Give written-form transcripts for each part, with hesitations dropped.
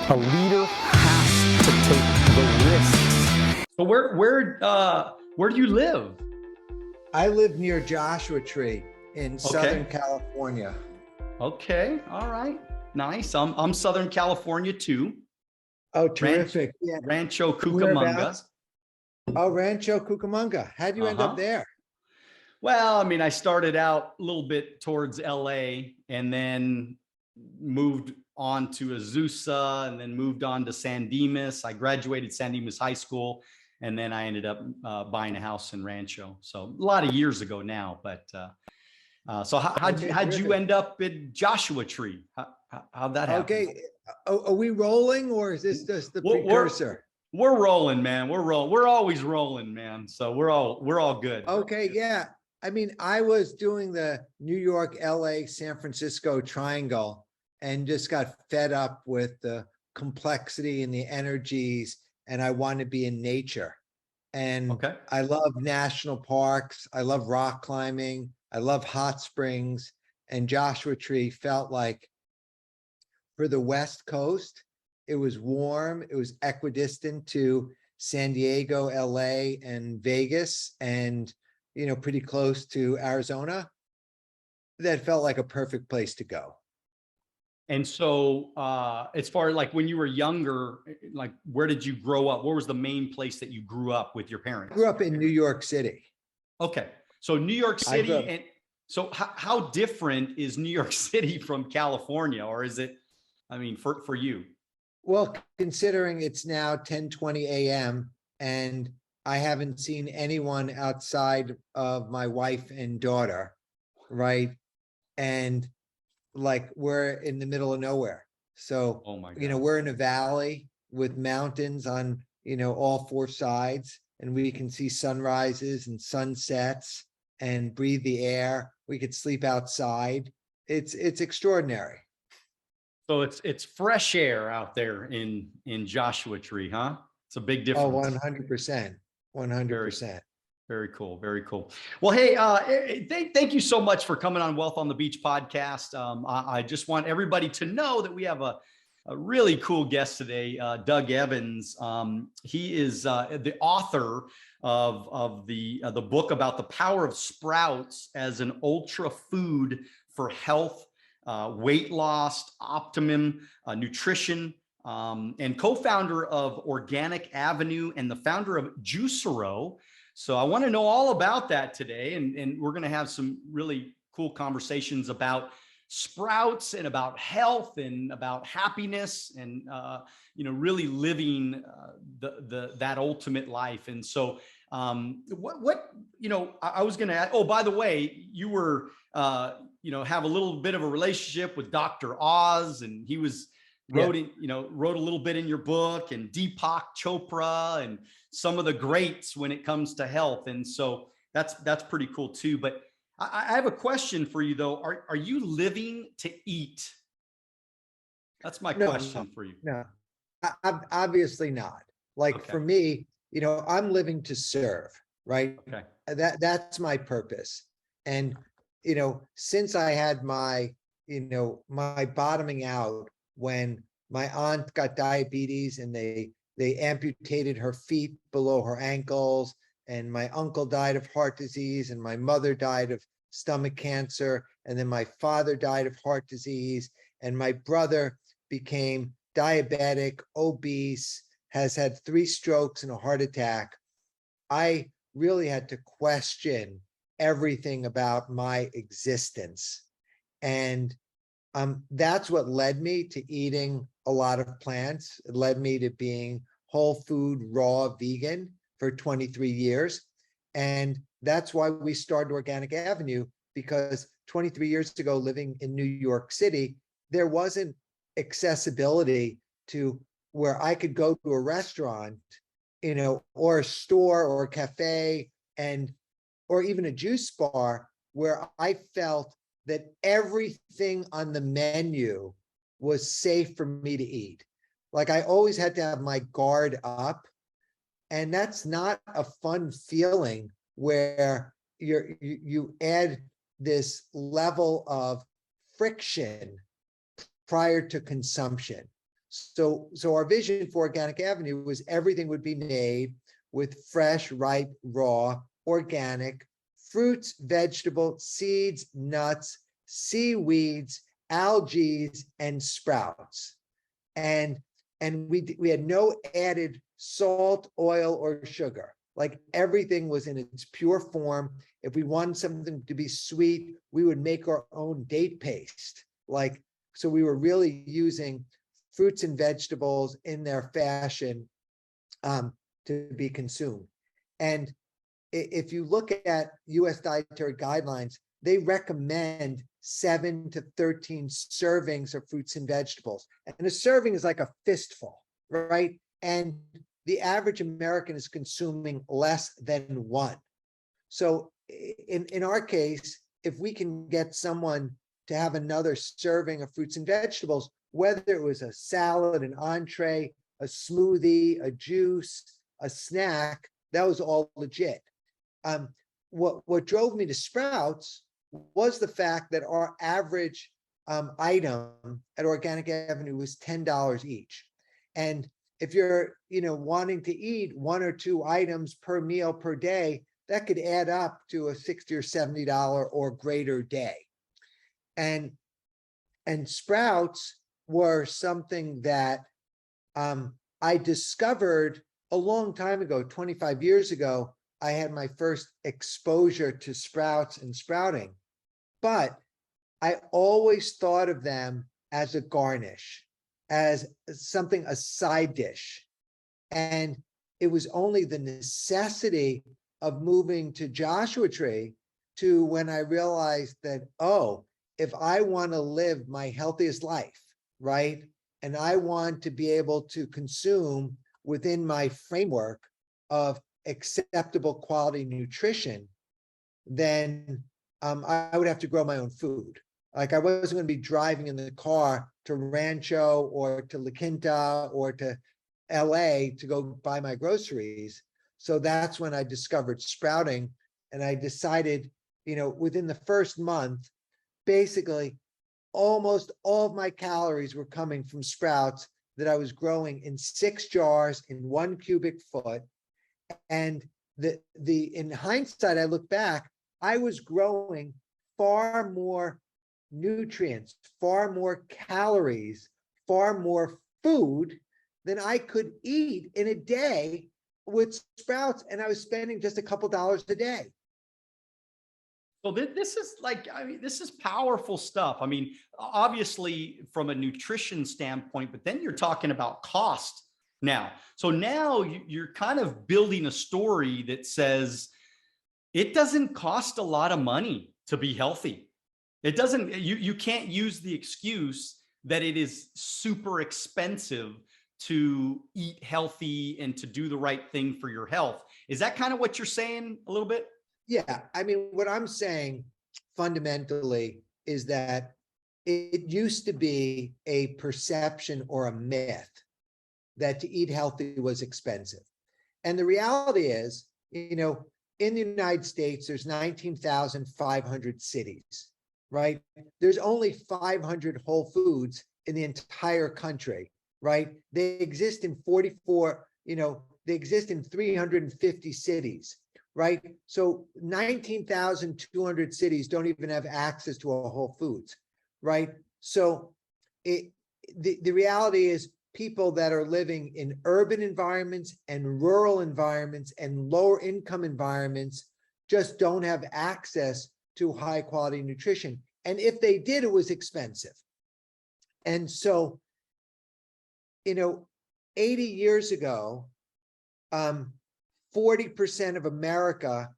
A leader has to take the risks. So where do you live? I live near Joshua Tree in Southern Okay. California. Okay. All right. Nice. I'm Southern California too. Oh, Ranch, terrific. Yeah. Rancho Cucamonga. Whereabouts? Oh, Rancho Cucamonga. How'd you end up Uh-huh. there? Well, I mean, I started out a little bit towards LA and then moved on to Azusa and then moved on to San Dimas. I graduated San Dimas High School and then I ended up buying a house in Rancho. So a lot of years ago now, but so Okay, how'd you terrific. end up in Joshua Tree? How'd that happen? Okay. Are we rolling or is this just the We're, we're precursor? we're rolling, man. We're rolling. We're always rolling, man. So we're all good. Okay, yeah. I mean, I was doing the New York, LA, San Francisco triangle and just got fed up with the complexity and the energies, and I want to be in nature. And Okay. I love national parks. I love rock climbing. I love hot springs. And Joshua Tree felt like for the West Coast, it was warm. It was equidistant to San Diego, LA, and Vegas, and pretty close to Arizona. That felt like a perfect place to go. And so, as far as like when you were younger, like where did you grow up? Where was the main place that you grew up with your I parents? grew up in New York City. Okay. So New York I grew City. up And so how different is New York City from California? Or is it, I mean, for you? Well, considering it's now 10:20 a.m. and I haven't seen anyone outside of my wife and daughter, right? And like we're in the middle of nowhere. So, Oh my God. we're in a valley with mountains on, all four sides, and we can see sunrises and sunsets and breathe the air. We could sleep outside. It's extraordinary. So it's fresh air out there in Joshua Tree, huh? It's a big Oh, difference. 100%. Very 100%. Very cool. Very cool. Well, hey, thank you so much for coming on Wealth on the Beach podcast. I just want everybody to know that we have a really cool guest today, Doug Evans. He is the author of the book about the power of sprouts as an ultra food for health, weight loss, optimum, nutrition, and co-founder of Organic Avenue and the founder of Juicero. So I want to know all about that today. And we're going to have some really cool conversations about sprouts and about health and about happiness and, really living that ultimate life. And so I was going to add, oh, by the way, you were, have a little bit of a relationship with Dr. Oz, and he was, Yeah. wrote a little bit in your book, and Deepak Chopra and some of the greats when it comes to health. And so that's pretty cool too. But I have a question for you though. Are you living to eat? That's my No, question for you. no, obviously not. Like Okay. for me, I'm living to serve, right? Okay. That's my purpose. And, since I had my bottoming out when my aunt got diabetes and they amputated her feet below her ankles, and my uncle died of heart disease, and my mother died of stomach cancer, and then my father died of heart disease, and my brother became diabetic, obese, has had 3 strokes and a heart attack. I really had to question everything about my existence. And that's what led me to eating a lot of plants. It led me to being whole food, raw vegan for 23 years. And that's why we started Organic Avenue, because 23 years ago, living in New York City, there wasn't accessibility to where I could go to a restaurant, or a store or a cafe, or even a juice bar, where I felt that everything on the menu was safe for me to eat. Like I always had to have my guard up. And that's not a fun feeling where you add this level of friction prior to consumption. So our vision for Organic Avenue was everything would be made with fresh, ripe, raw, organic fruits, vegetables, seeds, nuts, seaweeds, algae, and sprouts. And we had no added salt, oil, or sugar. Like everything was in its pure form. If we wanted something to be sweet, we would make our own date paste. Like, so we were really using fruits and vegetables in their fashion to be consumed. And if you look at US dietary guidelines, they recommend 7 to 13 servings of fruits and vegetables. And a serving is like a fistful, right? And the average American is consuming less than one. So in our case, if we can get someone to have another serving of fruits and vegetables, whether it was a salad, an entree, a smoothie, a juice, a snack, that was all legit. What drove me to Sprouts was the fact that our average item at Organic Avenue was $10 each. And if you're, wanting to eat 1 or 2 items per meal per day, that could add up to a $60 or $70 or greater day. And Sprouts were something that I discovered a long time ago, 25 years ago. I had my first exposure to sprouts and sprouting, but I always thought of them as a garnish, as something, a side dish. And it was only the necessity of moving to Joshua Tree to when I realized that, oh, if I want to live my healthiest life, right? And I want to be able to consume within my framework of acceptable quality nutrition, then I would have to grow my own food. Like I wasn't going to be driving in the car to Rancho or to La Quinta or to LA to go buy my groceries. So that's when I discovered sprouting. And I decided, within the first month, basically almost all of my calories were coming from sprouts that I was growing in 6 jars in 1 cubic foot. And in hindsight, I look back, I was growing far more nutrients, far more calories, far more food than I could eat in a day with sprouts. And I was spending just a couple dollars a day. So this is this is powerful stuff. I mean, obviously from a nutrition standpoint, but then you're talking about cost now. So now you're kind of building a story that says it doesn't cost a lot of money to be healthy. It doesn't, you can't use the excuse that it is super expensive to eat healthy and to do the right thing for your health. Is that kind of what you're saying a little bit? Yeah, I mean, what I'm saying fundamentally is that it used to be a perception or a myth that to eat healthy was expensive. And the reality is, in the United States, there's 19,500 cities, right? There's only 500 Whole Foods in the entire country, right? They exist in 44, they exist in 350 cities. Right? So 19,200 cities don't even have access to a Whole Foods, right? So the reality is people that are living in urban environments and rural environments and lower income environments just don't have access to high quality nutrition. And if they did, it was expensive. And so, 80 years ago, 40% of America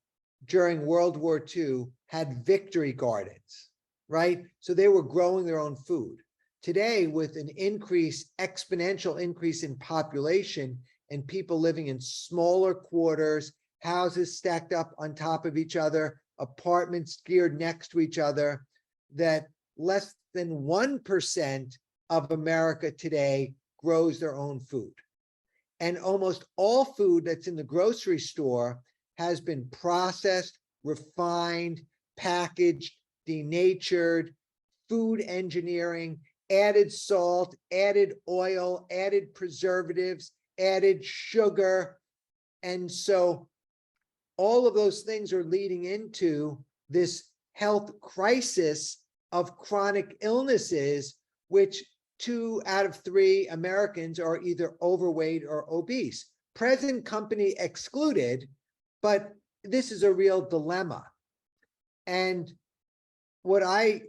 during World War II had victory gardens, right? So they were growing their own food. Today, with an exponential increase in population and people living in smaller quarters, houses stacked up on top of each other, apartments geared next to each other, that less than 1% of America today grows their own food. And almost all food that's in the grocery store has been processed, refined, packaged, denatured, food engineering, added salt, added oil, added preservatives, added sugar. And so all of those things are leading into this health crisis of chronic illnesses, which 2 out of 3 Americans are either overweight or obese. Present company excluded, but this is a real dilemma. And what I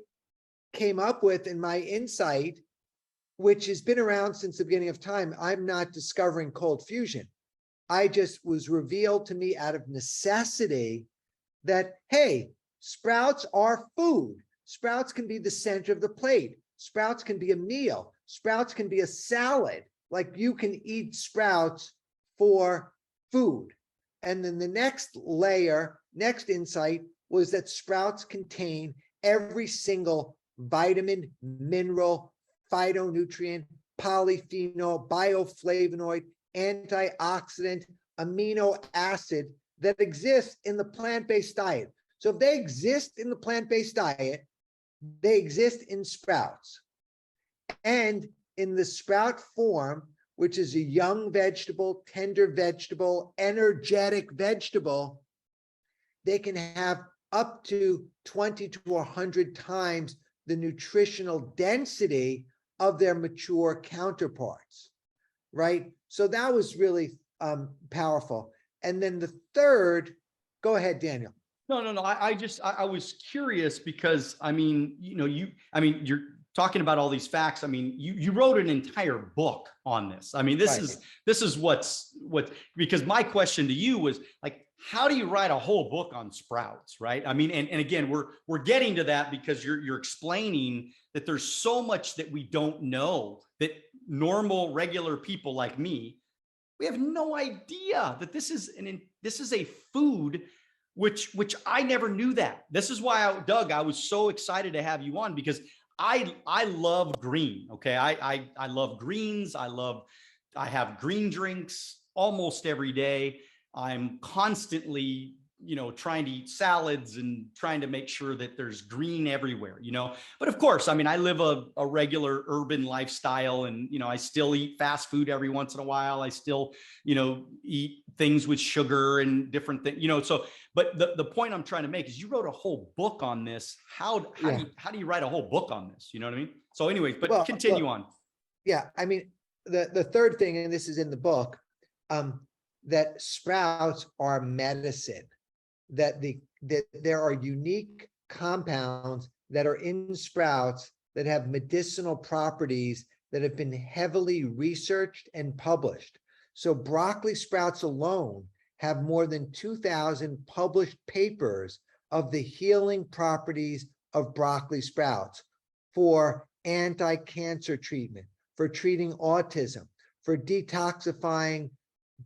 came up with in my insight, which has been around since the beginning of time, I'm not discovering cold fusion. I just was revealed to me out of necessity that, hey, sprouts are food. Sprouts can be the center of the plate. Sprouts can be a meal. Sprouts can be a salad. Like, you can eat sprouts for food. And then the next layer, next insight, was that sprouts contain every single vitamin, mineral, phytonutrient, polyphenol, bioflavonoid, antioxidant, amino acid that exists in the plant-based diet. So if they exist in the plant-based diet, they exist in sprouts. And in the sprout form, which is a young vegetable, tender vegetable, energetic vegetable, they can have up to 20 to 100 times the nutritional density of their mature counterparts, right? So that was really powerful. And then the third, go ahead, Daniel. No. I was curious because, I mean, you're talking about all these facts. I mean, you wrote an entire book on this. I mean, this is because my question to you was like, how do you write a whole book on sprouts, right? I mean, and again, we're getting to that because you're explaining that there's so much that we don't know, that normal, regular people like me, we have no idea that this is a food, which I never knew that. This is why, Doug, I was so excited to have you on, because I love green. Okay. I love greens. I have green drinks almost every day. I'm constantly, trying to eat salads and trying to make sure that there's green everywhere, but of course, I mean, I live a regular urban lifestyle, and, I still eat fast food every once in a while. I still, eat things with sugar and different things, so, but the point I'm trying to make is you wrote a whole book on this. How do you write a whole book on this? You know what I mean? So anyways, but continue on. Yeah. I mean, the third thing, and this is in the book, that sprouts are medicine, that there are unique compounds that are in sprouts that have medicinal properties that have been heavily researched and published. So broccoli sprouts alone have more than 2,000 published papers of the healing properties of broccoli sprouts for anti-cancer treatment, for treating autism, for detoxifying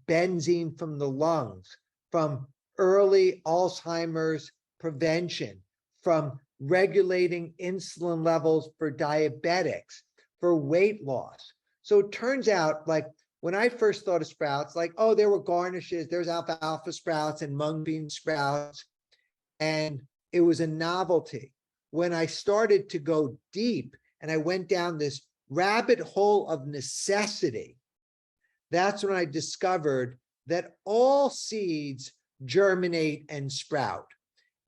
benzene from the lungs, from early Alzheimer's prevention, from regulating insulin levels for diabetics, for weight loss. So it turns out, like, when I first thought of sprouts, like, oh, there were garnishes, there's alfalfa sprouts and mung bean sprouts, and it was a novelty. When I started to go deep and I went down this rabbit hole of necessity, that's when I discovered that all seeds germinate and sprout.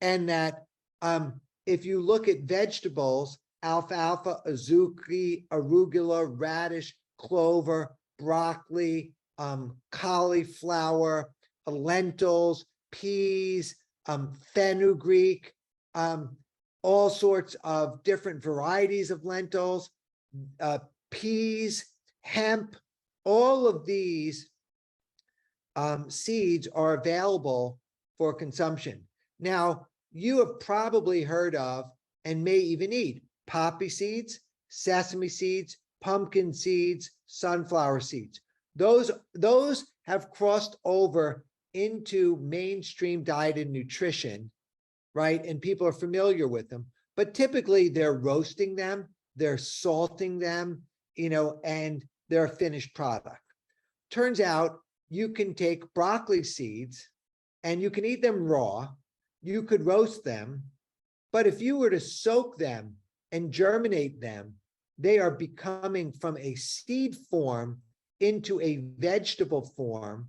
And that if you look at vegetables, alfalfa, azuki, arugula, radish, clover, broccoli, cauliflower, lentils, peas, fenugreek, all sorts of different varieties of lentils, peas, hemp, all of these seeds are available for consumption. Now, you have probably heard of and may even eat poppy seeds, sesame seeds, pumpkin seeds, sunflower seeds. Those have crossed over into mainstream diet and nutrition, right? And people are familiar with them, but typically they're roasting them, they're salting them, and they're a finished product. Turns out you can take broccoli seeds and you can eat them raw. You could roast them, but if you were to soak them and germinate them, they are becoming from a seed form into a vegetable form,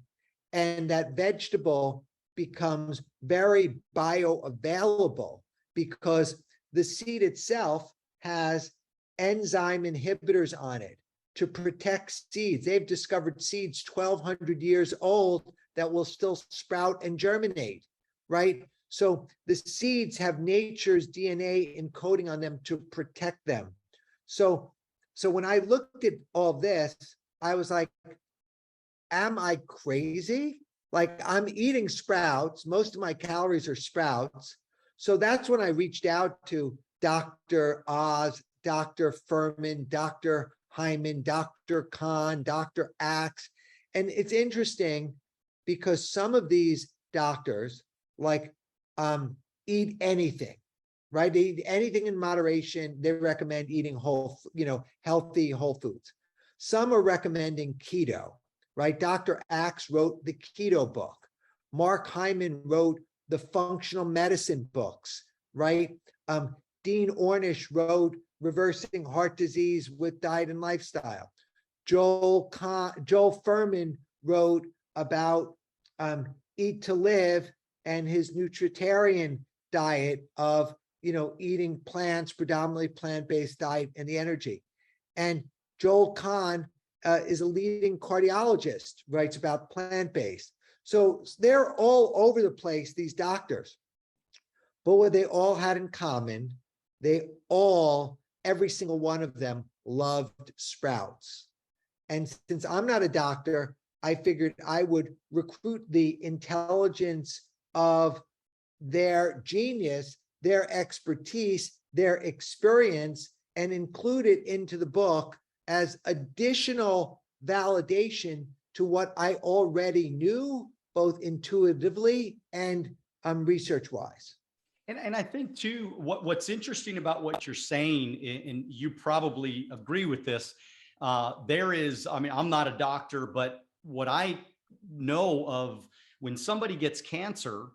and that vegetable becomes very bioavailable because the seed itself has enzyme inhibitors on it to protect seeds. They've discovered seeds 1,200 years old that will still sprout and germinate, right? So the seeds have nature's DNA encoding on them to protect them. So when I looked at all this, I was like, am I crazy? Like, I'm eating sprouts. Most of my calories are sprouts. So that's when I reached out to Dr. Oz, Dr. Furman, Dr. Hyman, Dr. Kahn, Dr. Axe. And it's interesting because some of these doctors like eat anything, right? They eat anything in moderation. They recommend eating healthy whole foods. Some are recommending keto, right? Dr. Axe wrote the keto book. Mark Hyman wrote the functional medicine books, right? Dean Ornish wrote Reversing Heart Disease with Diet and Lifestyle. Joel Furman wrote about Eat to Live and his nutritarian diet of eating plants, predominantly plant-based diet, and the energy. And Joel Kahn is a leading cardiologist, writes about plant-based. So they're all over the place, these doctors. But what they all had in common, every single one of them loved sprouts. And since I'm not a doctor, I figured I would recruit the intelligence of their genius, their expertise, their experience, and include it into the book as additional validation to what I already knew, both intuitively and research-wise. And I think too, what's interesting about what you're saying, and you probably agree with this, I'm not a doctor, but what I know of, when somebody gets cancer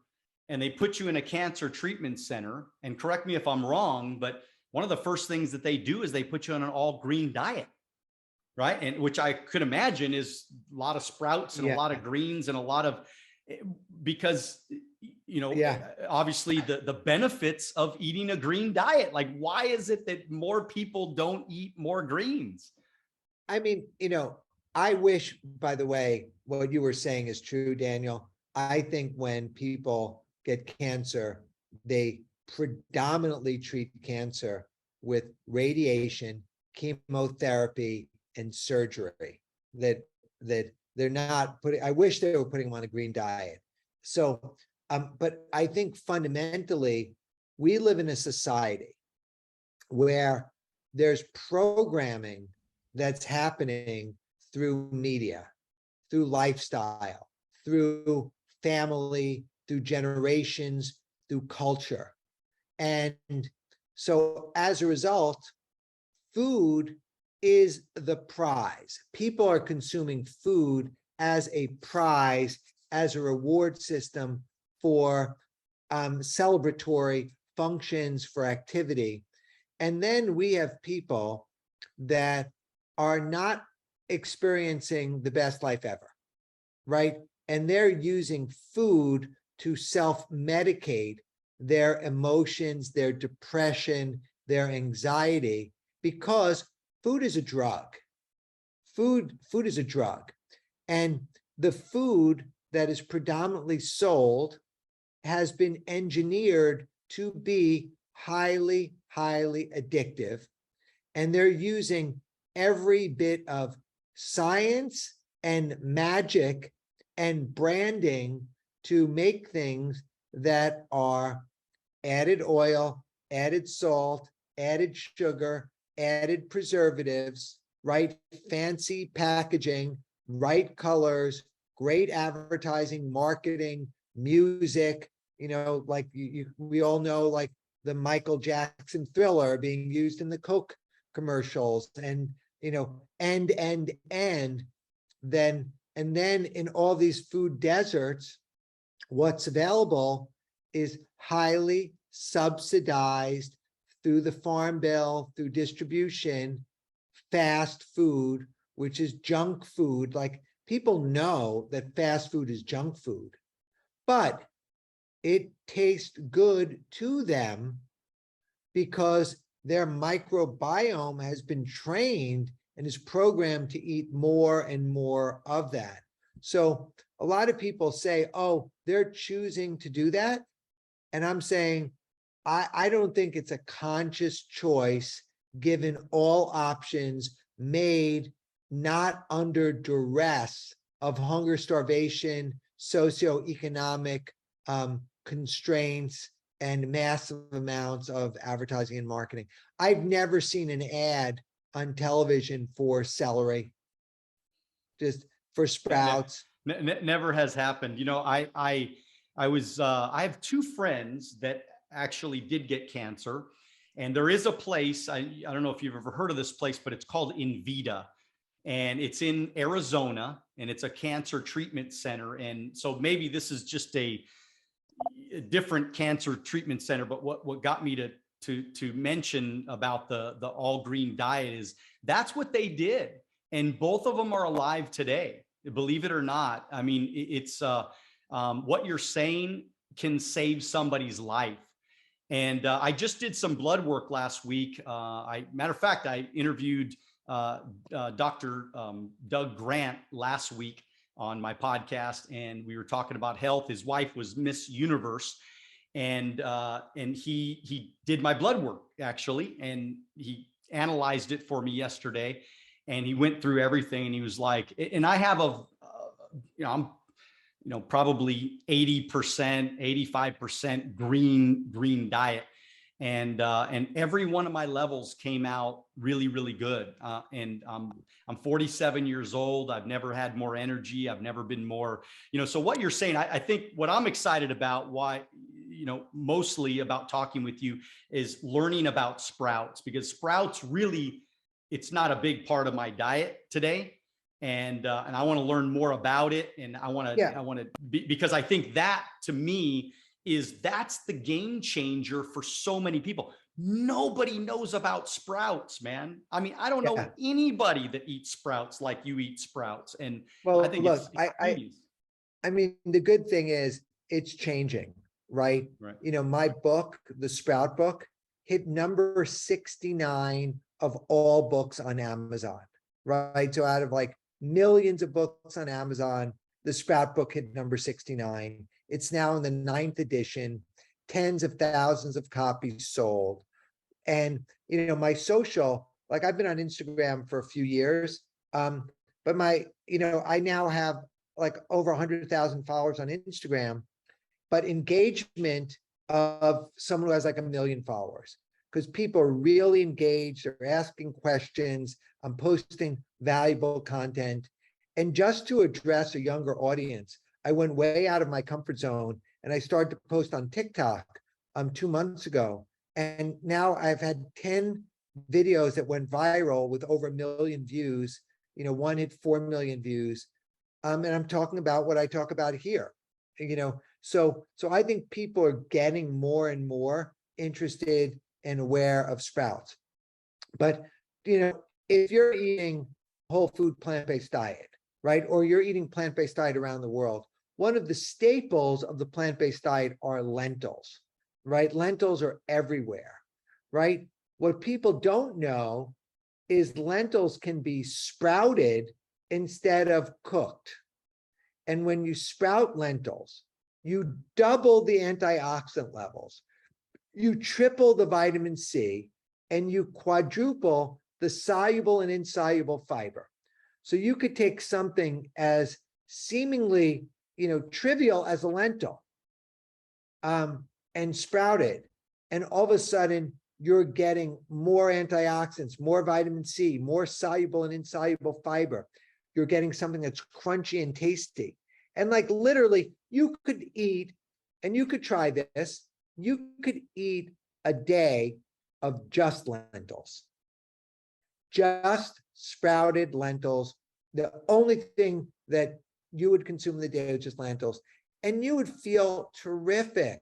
and they put you in a cancer treatment center, and correct me if I'm wrong, but one of the first things that they do is they put you on an all green diet, right? And which I could imagine is a lot of sprouts and a lot of greens and a lot of, because obviously the benefits of eating a green diet. Like, why is it that more people don't eat more greens? I mean, I wish, by the way, what you were saying is true, Daniel. I think when people get cancer, they predominantly treat cancer with radiation, chemotherapy, and surgery. That they're not putting. I wish they were putting them on a green diet. So, but I think fundamentally, we live in a society where there's programming that's happening through media, through lifestyle, through family, through generations, through culture. And so as a result, food is the prize. People are consuming food as a prize, as a reward system for celebratory functions, for activity. And then we have people that are not experiencing the best life ever, right? And they're using food to self-medicate their emotions, their depression, their anxiety, because food is a drug. Food is a drug. And the food that is predominantly sold has been engineered to be highly, highly addictive. And they're using every bit of science and magic and branding to make things that are added oil, added salt, added sugar, added preservatives, right? Fancy packaging, right colors, great advertising, marketing, music, like we all know, like the Michael Jackson Thriller being used in the Coke commercials, and then in all these food deserts, what's available is highly subsidized through the Farm Bill, through distribution, fast food, which is junk food. Like, people know that fast food is junk food, but it tastes good to them because their microbiome has been trained and is programmed to eat more and more of that. So a lot of people say, oh, they're choosing to do that. And I'm saying, I don't think it's a conscious choice, given all options made not under duress of hunger, starvation, socioeconomic constraints, and massive amounts of advertising and marketing. I've never seen an ad on television for celery, just for sprouts. Never has happened. You know, I have two friends that actually did get cancer, and there is a place, I don't know if you've ever heard of this place, but it's called Invita, and it's in Arizona, and it's a cancer treatment center. And so maybe this is just a different cancer treatment center, but what got me to mention about the all green diet is that's what they did, and both of them are alive today, believe it or not. I mean, it's what you're saying can save somebody's life. And I just did some blood work last week. Matter of fact, I interviewed Dr. Doug Grant last week on my podcast, and we were talking about health. His wife was Miss Universe, and he did my blood work actually, and he analyzed it for me yesterday, and he went through everything, and he was like, and I have I'm probably 80%, 85% green diet. And every one of my levels came out really, really good. And I'm 47 years old. I've never had more energy. I've never been more, so what you're saying, I think what I'm excited about, why, mostly about talking with you, is learning about sprouts, because sprouts really, it's not a big part of my diet today. And I want to learn more about it. And I want to be, because I think that, to me, that's the game changer for so many people. Nobody knows about sprouts, man. I mean, I don't know anybody that eats sprouts like you eat sprouts. And Well, I think look, it's I mean, the good thing is it's changing, right? Right. My book, the Sprout book, hit number 69 of all books on Amazon, right? So out of like millions of books on Amazon, the Sprout book hit number 69. It's now in the 9th edition, tens of thousands of copies sold. And, my social, like, I've been on Instagram for a few years, but I now have like over 100,000 followers on Instagram, but engagement of someone who has like 1 million followers, because people are really engaged. They're asking questions. I'm posting valuable content. And just to address a younger audience, I went way out of my comfort zone, and I started to post on TikTok 2 months ago. And now I've had 10 videos that went viral with over 1 million views. One hit 4 million views. And I'm talking about what I talk about here. So I think people are getting more and more interested and aware of sprouts. But, if you're eating whole food plant-based diet, right, or you're eating plant-based diet around the world, one of the staples of the plant-based diet are lentils, right? Lentils are everywhere, right? What people don't know is lentils can be sprouted instead of cooked. And when you sprout lentils, you double the antioxidant levels, you triple the vitamin C, and you quadruple the soluble and insoluble fiber. So you could take something as seemingly, trivial as a lentil, and sprout it, and all of a sudden you're getting more antioxidants, more vitamin C, more soluble and insoluble fiber. You're getting something that's crunchy and tasty. And like, literally, you could eat, and you could try this, you could eat a day of just lentils, just sprouted lentils. The only thing that you would consume in the day is just lentils, and you would feel terrific.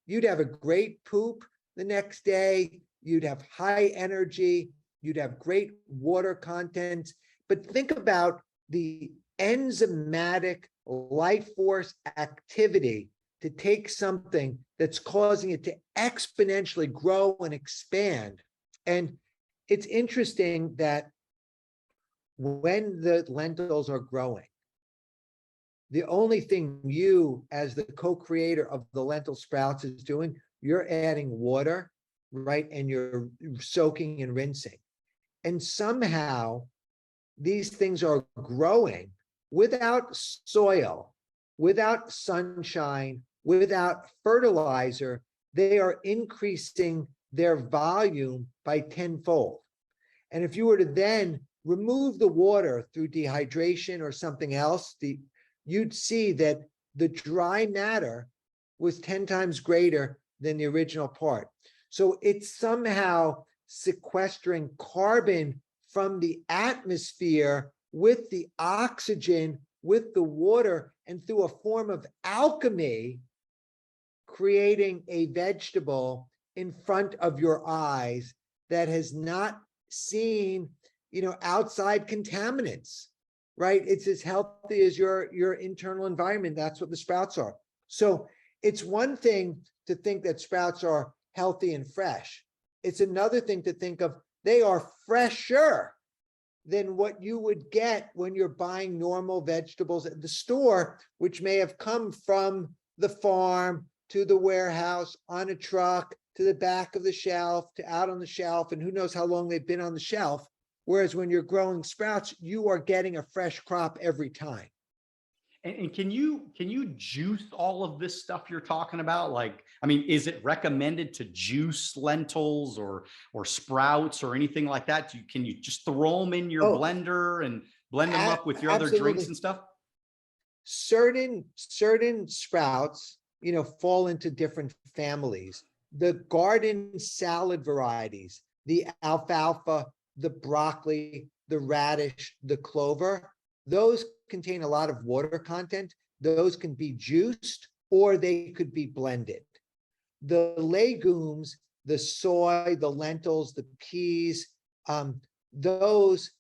You'd have a great poop the next day. You'd have high energy. you'd have great water content, but think about the enzymatic life force activity to take something that's causing it to exponentially grow and expand. And it's interesting that when the lentils are growing, the only thing you, as the co-creator of the lentil sprouts, is doing, you're adding water, right? And you're soaking and rinsing. And somehow these things are growing without soil, without sunshine, without fertilizer. They are increasing their volume by tenfold. And if you were to then remove the water through dehydration or something else, you'd see that the dry matter was 10 times greater than the original part. So it's somehow sequestering carbon from the atmosphere with the oxygen, with the water, and through a form of alchemy, creating a vegetable in front of your eyes that has not seen, outside contaminants, right? It's as healthy as your internal environment. That's what the sprouts are. So it's one thing to think that sprouts are healthy and fresh. It's another thing to think of they are fresher than what you would get when you're buying normal vegetables at the store, which may have come from the farm to the warehouse on a truck to the back of the shelf to out on the shelf, and who knows how long they've been on the shelf. Whereas when you're growing sprouts, you are getting a fresh crop every time. And can you juice all of this stuff you're talking about? Like, I mean, is it recommended to juice lentils or sprouts or anything like that? Can you just throw them in your blender and blend them up with your other drinks and stuff? Certain sprouts, fall into different families. The garden salad varieties, the alfalfa, the broccoli, the radish, the clover, those contain a lot of water content. Those can be juiced or they could be blended. The legumes, the soy, the lentils, the peas, those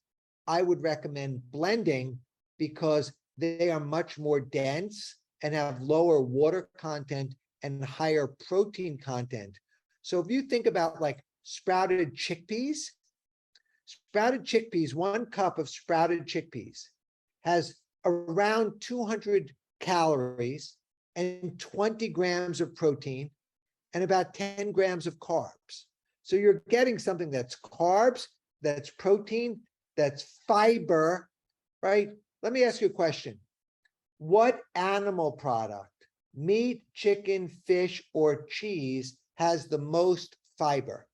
I would recommend blending because they are much more dense and have lower water content and higher protein content. So if you think about like sprouted chickpeas, 1 cup of sprouted chickpeas has around 200 calories and 20 grams of protein and about 10 grams of carbs. So you're getting something that's carbs, that's protein, that's fiber, right? Let me ask you a question. What animal product, meat, chicken, fish, or cheese, has the most fiber?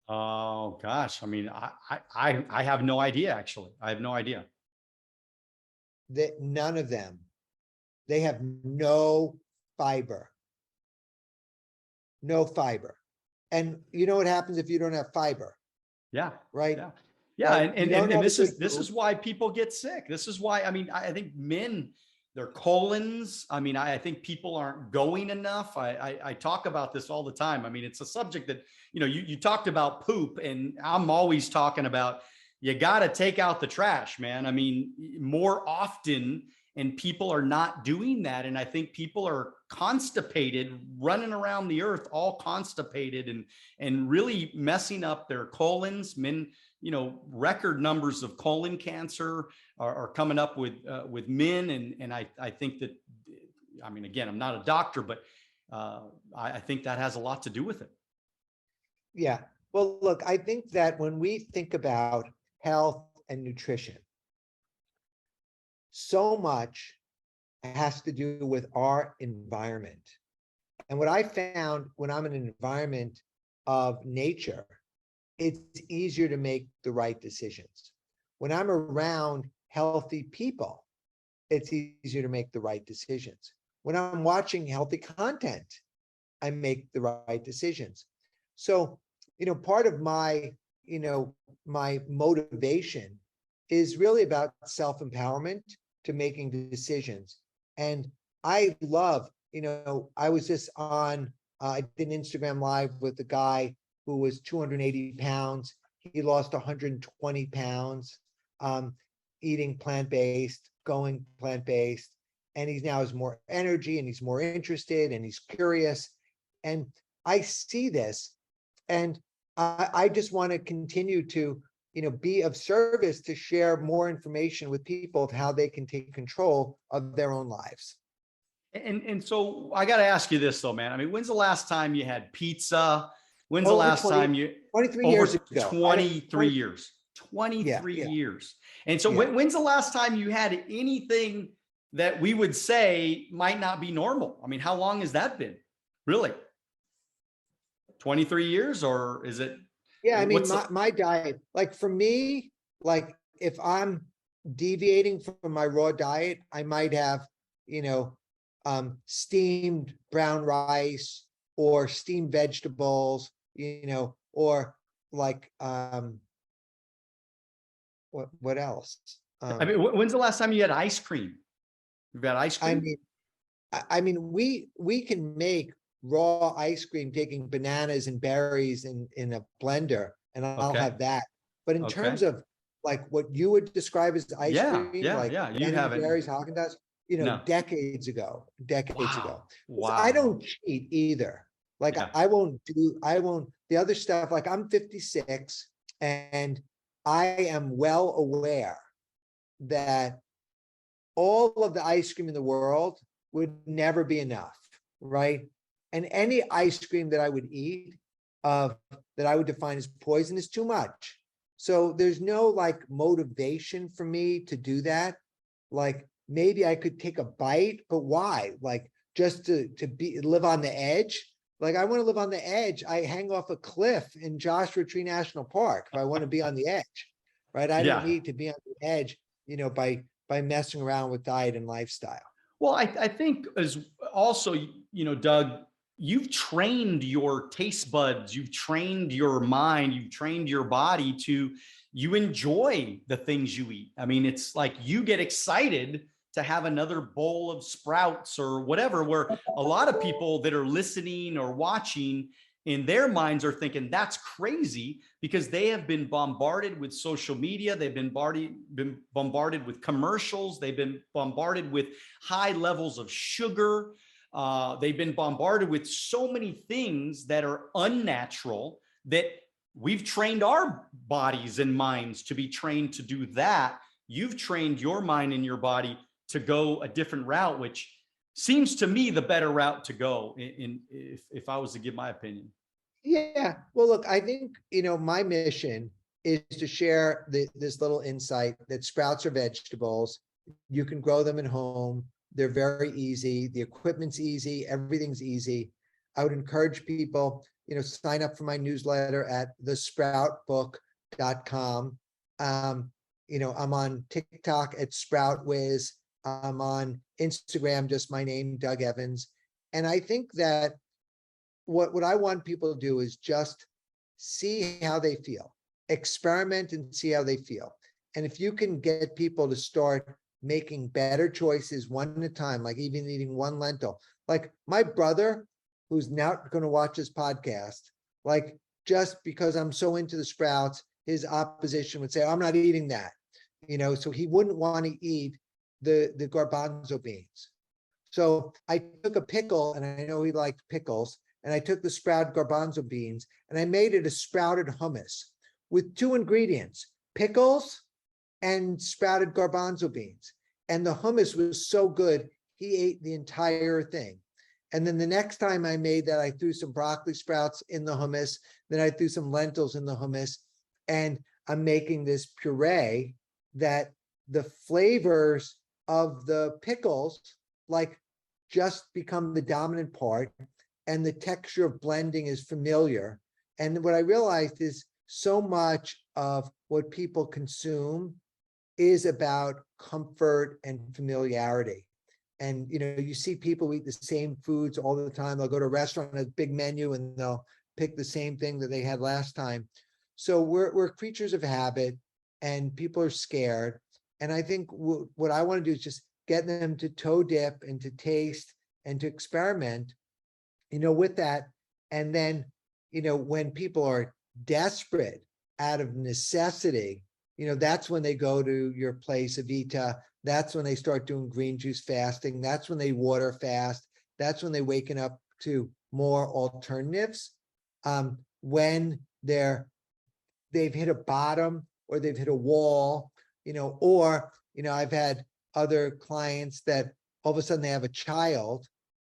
Oh gosh, I mean, I have no idea. Actually, I have no idea. That none of them. They have no fiber. No fiber. And you know what happens if you don't have fiber? Yeah. Right. Yeah. Yeah. Right? And this is why people get sick. This is why, I mean, I think men, their colons, I mean, I think people aren't going enough. I talk about this all the time. I mean, it's a subject that, you talked about poop, and I'm always talking about, you got to take out the trash, man. I mean, more often, and people are not doing that. And I think people are constipated, running around the earth, all constipated and really messing up their colons. Men, record numbers of colon cancer are coming up with men. And I think that, I mean, again, I'm not a doctor, but I think that has a lot to do with it. Yeah. Well, look, I think that when we think about health and nutrition, so much has to do with our environment. And what I found when I'm in an environment of nature, it's easier to make the right decisions. When I'm around healthy people, it's easier to make the right decisions. When I'm watching healthy content, I make the right decisions. So, part of my, my motivation is really about self-empowerment to making decisions. And I love, I was just on, I did an Instagram live with a guy who was 280 pounds. He lost 120 pounds, eating plant-based, going plant-based. And he now has more energy and he's more interested and he's curious. And I see this, and I just want to continue to, be of service to share more information with people of how they can take control of their own lives. And so I got to ask you this though, man. I mean, when's the last time you had pizza? When's the Over last 20 time you, 23 over years ago. 23 years, 23 Yeah. years. And so Yeah. when's the last time you had anything that we would say might not be normal? I mean, how long has that been? Really? 23 years, or is it? Yeah, I mean, what's the- my diet, like for me, like if I'm deviating from my raw diet, I might have, steamed brown rice or steamed vegetables, or like, what else? I mean, when's the last time you had ice cream? You've had ice I cream? mean, we can make raw ice cream taking bananas and berries in a blender, and I'll Okay. have that. But in terms Okay. of like what you would describe as ice Yeah. cream, Yeah. like Yeah. You Ben and haven't. Jerry's, Haagen-Dazs, No. decades ago. Wow. 'Cause I Wow. don't cheat either. Like Yeah. I won't the other stuff. Like I'm 56 and I am well aware that all of the ice cream in the world would never be enough, right? And any ice cream that I would eat that I would define as poison is too much. So there's no like motivation for me to do that. Like maybe I could take a bite, but why? Like just to live on the edge. Like I want to live on the edge. I hang off a cliff in Joshua Tree National Park if I want to be on the edge, right? I don't Yeah. need to be on the edge, by messing around with diet and lifestyle. Well, I think as also, Doug, you've trained your taste buds, you've trained your mind, you've trained your body you enjoy the things you eat. I mean, it's like you get excited to have another bowl of sprouts or whatever, where a lot of people that are listening or watching in their minds are thinking that's crazy because they have been bombarded with social media. They've been bombarded with commercials. They've been bombarded with high levels of sugar. They've been bombarded with so many things that are unnatural that we've trained our bodies and minds to be trained to do that. You've trained your mind and your body to go a different route, which seems to me the better route to go if I was to give my opinion. Yeah. Well, look, I think, my mission is to share this little insight that sprouts are vegetables. You can grow them at home. They're very easy. The equipment's easy. Everything's easy. I would encourage people, sign up for my newsletter at thesproutbook.com. I'm on TikTok at SproutWiz. I'm on Instagram, just my name, Doug Evans. And I think that what I want people to do is just see how they feel, experiment and see how they feel. And if you can get people to start making better choices one at a time, like even eating one lentil, like my brother, who's now going to watch this podcast, like just because I'm so into the sprouts, his opposition would say, I'm not eating that, so he wouldn't want to eat the garbanzo beans. So I took a pickle, and I know he liked pickles, and I took the sprouted garbanzo beans and I made it a sprouted hummus with 2 ingredients, pickles and sprouted garbanzo beans. And the hummus was so good, he ate the entire thing. And then the next time I made that, I threw some broccoli sprouts in the hummus. Then I threw some lentils in the hummus. And I'm making this puree that the flavors of the pickles like just become the dominant part. And the texture of blending is familiar. And what I realized is so much of what people consume is about comfort and familiarity. And, you see people eat the same foods all the time. They'll go to a restaurant, a big menu, and they'll pick the same thing that they had last time. So we're creatures of habit, and people are scared. And I think what I want to do is just get them to toe dip and to taste and to experiment, with that. And then, when people are desperate out of necessity, that's when they go to your place of Vita. That's when they start doing green juice fasting. That's when they water fast. That's when they waken up to more alternatives. When they've hit a bottom or they've hit a wall, or, I've had other clients that all of a sudden they have a child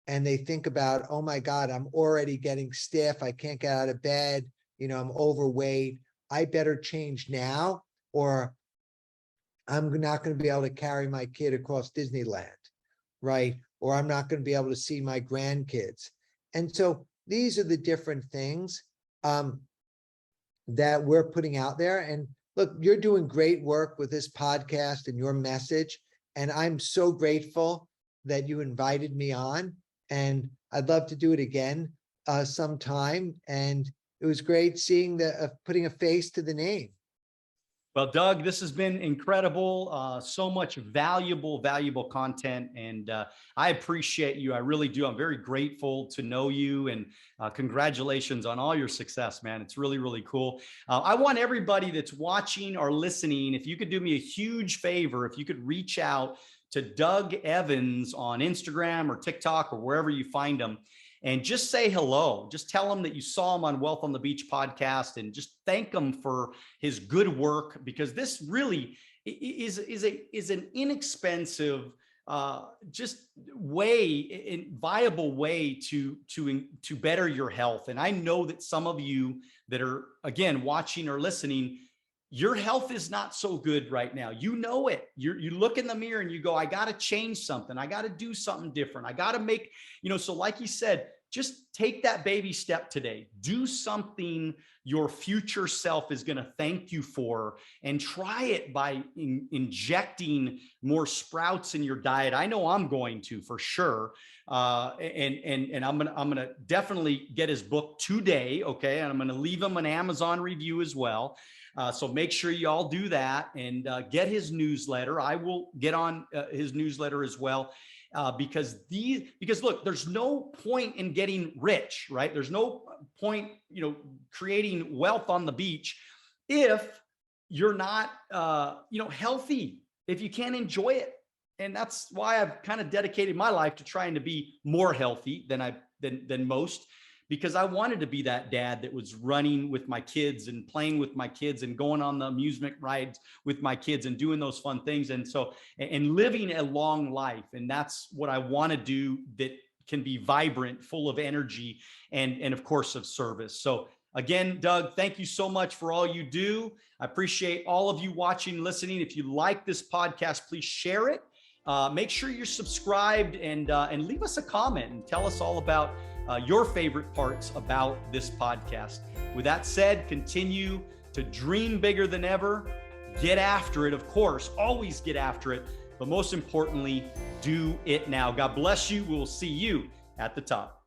and they think about, oh my God, I'm already getting stiff. I can't get out of bed. I'm overweight. I better change now, or I'm not going to be able to carry my kid across Disneyland, right? Or I'm not going to be able to see my grandkids. And so these are the different things that we're putting out there. And look, you're doing great work with this podcast and your message. And I'm so grateful that you invited me on. And I'd love to do it again sometime. And it was great seeing putting a face to the name. Well, Doug, this has been incredible. So much valuable content. And I appreciate you. I really do. I'm very grateful to know you, and congratulations on all your success, man. It's really, really cool. I want everybody that's watching or listening, if you could do me a huge favor, if you could reach out to Doug Evans on Instagram or TikTok or wherever you find him, and just say hello. Just tell him that you saw him on Wealth on the Beach podcast, and just thank him for his good work, because this really is an inexpensive, just viable way to better your health. And I know that some of you that are, again, watching or listening, your health is not so good right now. You know it. You look in the mirror and you go, I got to change something. I got to do something different. I got to make, so like you said, just take that baby step today. Do something your future self is going to thank you for, and try it by injecting more sprouts in your diet. I know I'm going to, for sure. And I'm gonna definitely get his book today. Okay. And I'm going to leave him an Amazon review as well. So make sure you all do that, and get his newsletter. I will get on his newsletter as well, because look, there's no point in getting rich, right? There's no point, creating wealth on the beach if you're not, healthy, if you can't enjoy it. And that's why I've kind of dedicated my life to trying to be more healthy than most, because I wanted to be that dad that was running with my kids and playing with my kids and going on the amusement rides with my kids and doing those fun things. And so, and living a long life. And that's what I want to do, that can be vibrant, full of energy, and of course of service. So again, Doug, thank you so much for all you do. I appreciate all of you watching, listening. If you like this podcast, please share it. Make sure you're subscribed, and leave us a comment and tell us all about your favorite parts about this podcast. With that said, continue to dream bigger than ever. Get after it, of course, always get after it. But most importantly, do it now. God bless you. We'll see you at the top.